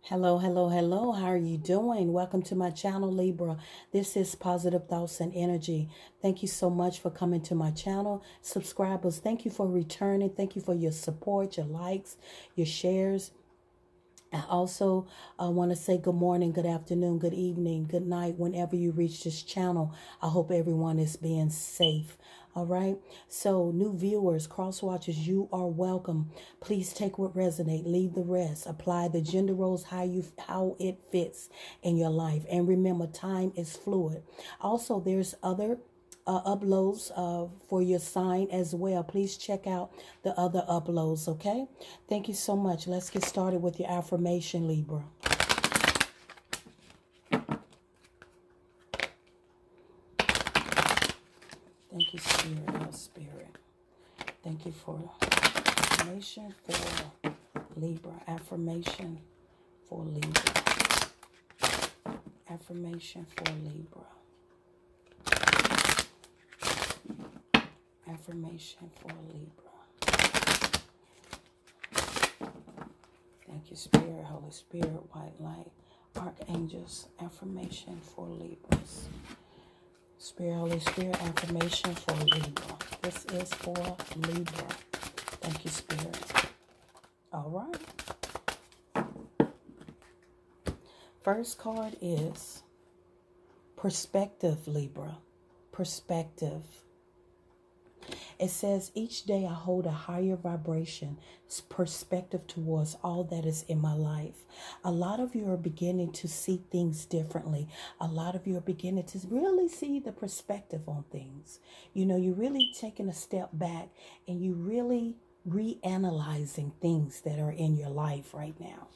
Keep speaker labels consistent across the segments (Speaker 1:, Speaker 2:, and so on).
Speaker 1: Hello, hello, hello. How are you doing? Welcome to my channel, Libra. This is Positive Thoughts and Energy. Thank you so much for coming to my channel. Subscribers, thank you for returning. Thank you for your support, your likes, your shares. I also want to say good morning, good afternoon, good evening, good night, whenever you reach this channel. I hope everyone is being safe. All right. So new viewers, cross watchers, you are welcome. Please take what resonate, leave the rest. Apply the gender roles how it fits in your life. And remember, time is fluid. Also, there's other uploads for your sign as well. Please check out the other uploads, okay? Thank you so much. Let's get started with your affirmation, Libra. Thank you, Spirit, oh Spirit. Thank you for affirmation for Libra. Affirmation for Libra. Affirmation for Libra. Affirmation for Libra. Thank you, Spirit, Holy Spirit, white light, archangels. Affirmation for Libras. Spirit, Holy Spirit, affirmation for Libra. This is for Libra. Thank you, Spirit. All right. First card is perspective, Libra. Perspective. It says, each day I hold a higher vibration, perspective towards all that is in my life. A lot of you are beginning to see things differently. A lot of you are beginning to really see the perspective on things. You know, you're really taking a step back and you really reanalyzing things that are in your life right now.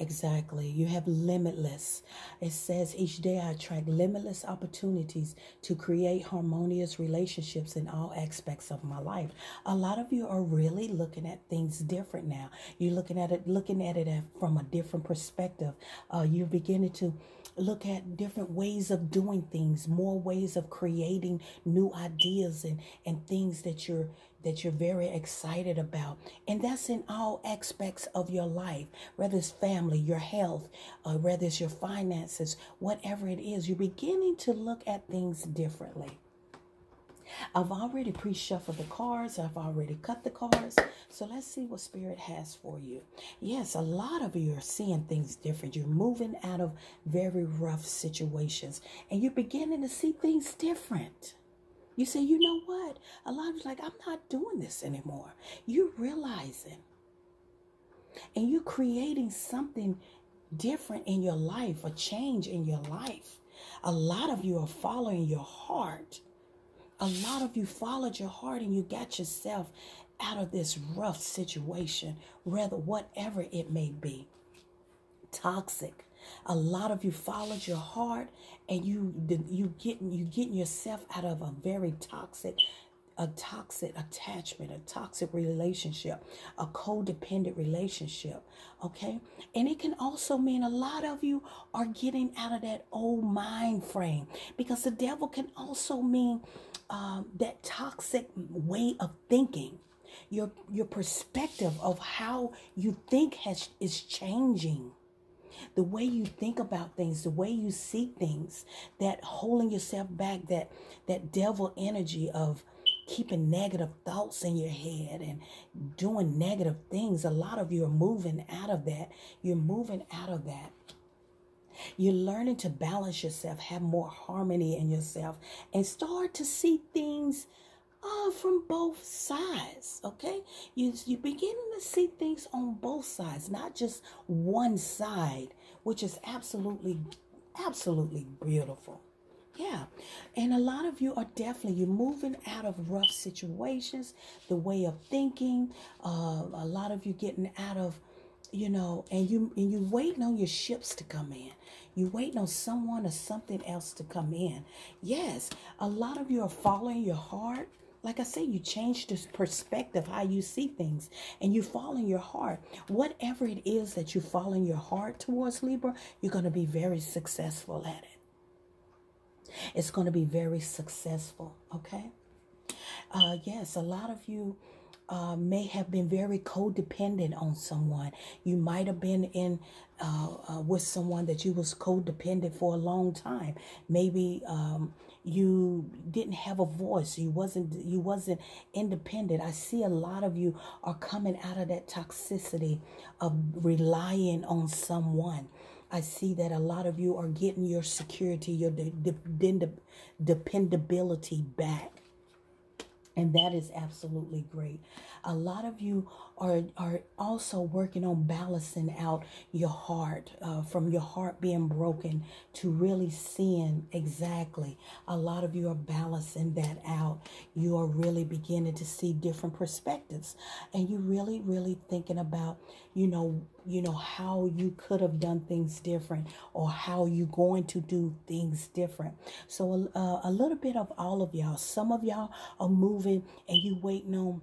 Speaker 1: Exactly. You have limitless. It says each day I attract limitless opportunities to create harmonious relationships in all aspects of my life. A lot of you are really looking at things different now. You're looking at it from a different perspective. You're beginning to look at different ways of doing things, more ways of creating new ideas and things that you're very excited about. And that's in all aspects of your life, whether it's family, your health, whether it's your finances, whatever it is, you're beginning to look at things differently. I've already pre-shuffled the cards. I've already cut the cards. So let's see what Spirit has for you. Yes, a lot of you are seeing things different. You're moving out of very rough situations and you're beginning to see things different. You say, you know what? A lot of you like, I'm not doing this anymore. You're realizing and you're creating something different in your life, a change in your life. A lot of you are following your heart. A lot of you followed your heart and you got yourself out of this rough situation, whatever it may be. Toxic. A lot of you followed your heart and you getting yourself out of a very toxic attachment, a toxic relationship, a codependent relationship, okay? And it can also mean a lot of you are getting out of that old mind frame, because the devil can also mean that toxic way of thinking. Your perspective of how you think is changing. The way you think about things, the way you see things, that holding yourself back, that devil energy of keeping negative thoughts in your head and doing negative things. A lot of you are moving out of that. You're moving out of that. You're learning to balance yourself, have more harmony in yourself, and start to see things from both sides, okay? You're beginning to see things on both sides, not just one side, which is absolutely beautiful. Yeah, and a lot of you are you're moving out of rough situations, the way of thinking. A lot of you getting out of, and you waiting on your ships to come in. You waiting on someone or something else to come in. Yes, a lot of you are following your heart. Like I say, you change this perspective, how you see things, and you follow your heart. Whatever it is that you follow your heart towards, Libra, you're going to be very successful at it. It's going to be very successful, okay? Yes, a lot of you may have been very codependent on someone. You might have been in with someone that you was codependent for a long time. Maybe you didn't have a voice. You wasn't independent. I see a lot of you are coming out of that toxicity of relying on someone. I see that a lot of you are getting your security, your dependability back. And that is absolutely great. A lot of you are also working on balancing out your heart, from your heart being broken to really seeing exactly. A lot of you are balancing that out. You are really beginning to see different perspectives. And you really thinking about, you know, how you could have done things different, or how you going to do things different. So a little bit of all of y'all. Some of y'all are moving and you waiting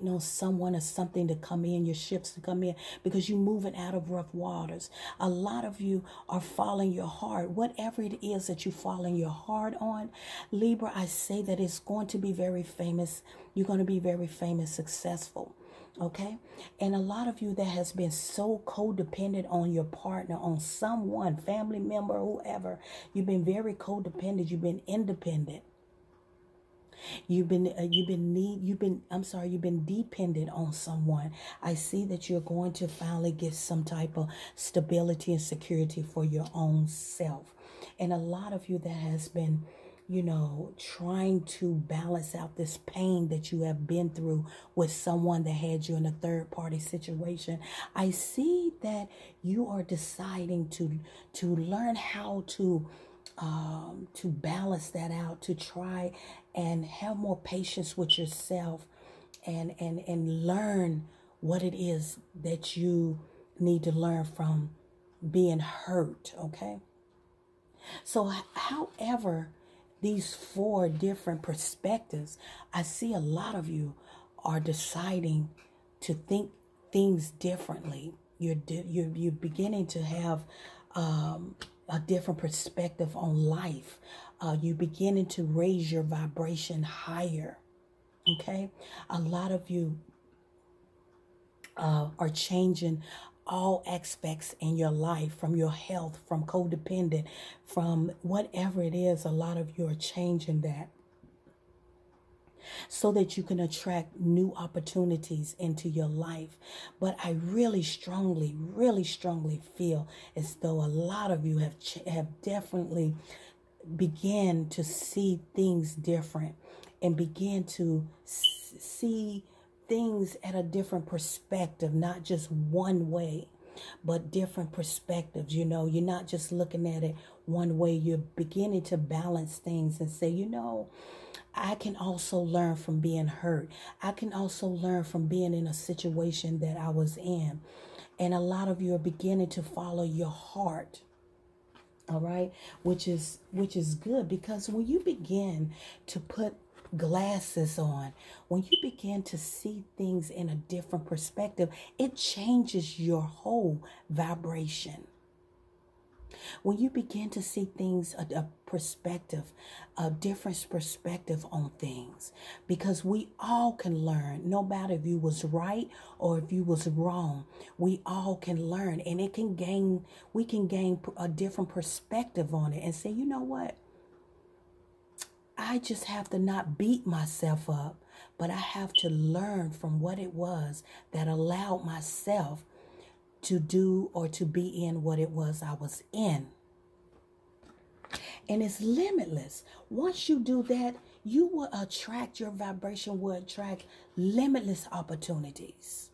Speaker 1: on someone or something to come in, your ships to come in, because you're moving out of rough waters. A lot of you are following your heart. Whatever it is that you're following your heart on, Libra, I say that it's going to be very famous. You're going to be very famous, successful. Okay. And a lot of you that has been so codependent on your partner, on someone, family member, whoever, you've been very codependent. You've been independent. You've been dependent on someone. I see that you're going to finally get some type of stability and security for your own self. And a lot of you that has been, trying to balance out this pain that you have been through with someone that had you in a third party situation. I see that you are deciding to learn how to balance that out, to try and have more patience with yourself, and learn what it is that you need to learn from being hurt. Okay. So however, these 4 different perspectives, I see a lot of you are deciding to think things differently. You're beginning to have a different perspective on life. You're beginning to raise your vibration higher. Okay. A lot of you are changing all aspects in your life, from your health, from codependent, from whatever it is. A lot of you are changing that so that you can attract new opportunities into your life. But I really strongly feel as though a lot of you have definitely began to see things different, and begin to see things at a different perspective, not just one way, but different perspectives. You're not just looking at it one way. You're beginning to balance things and say, I can also learn from being hurt. I can also learn from being in a situation that I was in. And a lot of you are beginning to follow your heart. All right, which is good, because when you begin to put glasses on, when you begin to see things in a different perspective, it changes your whole vibration. When you begin to see things, a different perspective on things, because we all can learn, no matter if you was right or if you was wrong, we all can learn, and we can gain a different perspective on it and say, you know what? I just have to not beat myself up, but I have to learn from what it was that allowed myself to do or to be in what it was I was in. And it's limitless. Once you do that, you will attract, your vibration will attract limitless opportunities.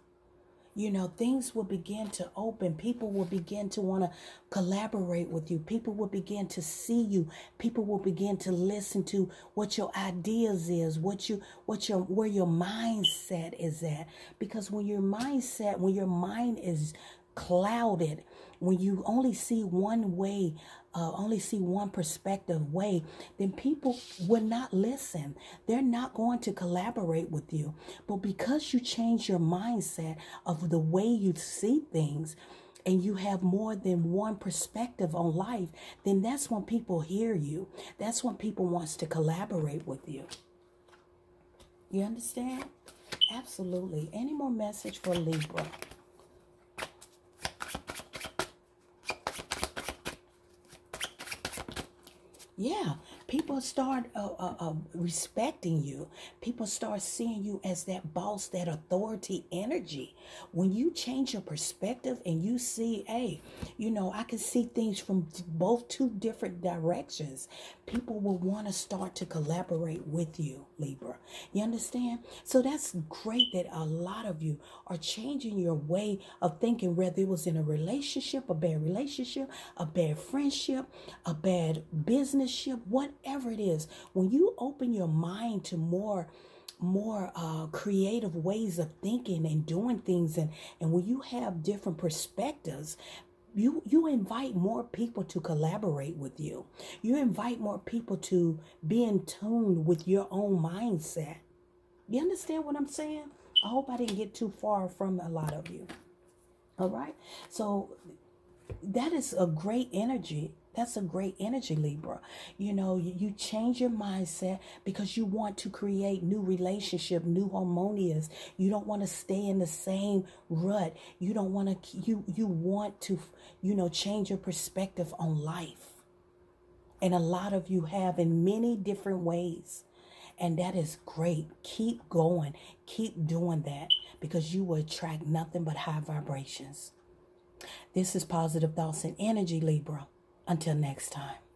Speaker 1: Things will begin to open. People will begin to want to collaborate with you. People will begin to see you. People will begin to listen to what your ideas is, where your mindset is at. Because when your mind is clouded, when you only see one way, only see one perspective way, then people will not listen. They're not going to collaborate with you. But because you change your mindset of the way you see things, and you have more than one perspective on life, then that's when people hear you. That's when people wants to collaborate with you. You understand? Absolutely. Any more message for Libra? Yeah, people start respecting you. People start seeing you as that boss, that authority energy. When you change your perspective and you see, hey, I can see things from both two different directions. People will want to start to collaborate with you, Libra. You understand? So that's great that a lot of you are changing your way of thinking, whether it was in a relationship, a bad friendship, a bad business ship, whatever it is. When you open your mind to more creative ways of thinking and doing things, and when you have different perspectives, you invite more people to collaborate with you. You invite more people to be in tune with your own mindset. You understand what I'm saying? I hope I didn't get too far from a lot of you. All right. So that is a great energy. That's a great energy, Libra. You change your mindset because you want to create new relationship, new harmonious. You don't want to stay in the same rut. You don't want to, you want to, change your perspective on life. And a lot of you have in many different ways. And that is great. Keep going. Keep doing that because you will attract nothing but high vibrations. This is Positive Thoughts and Energy, Libra. Until next time.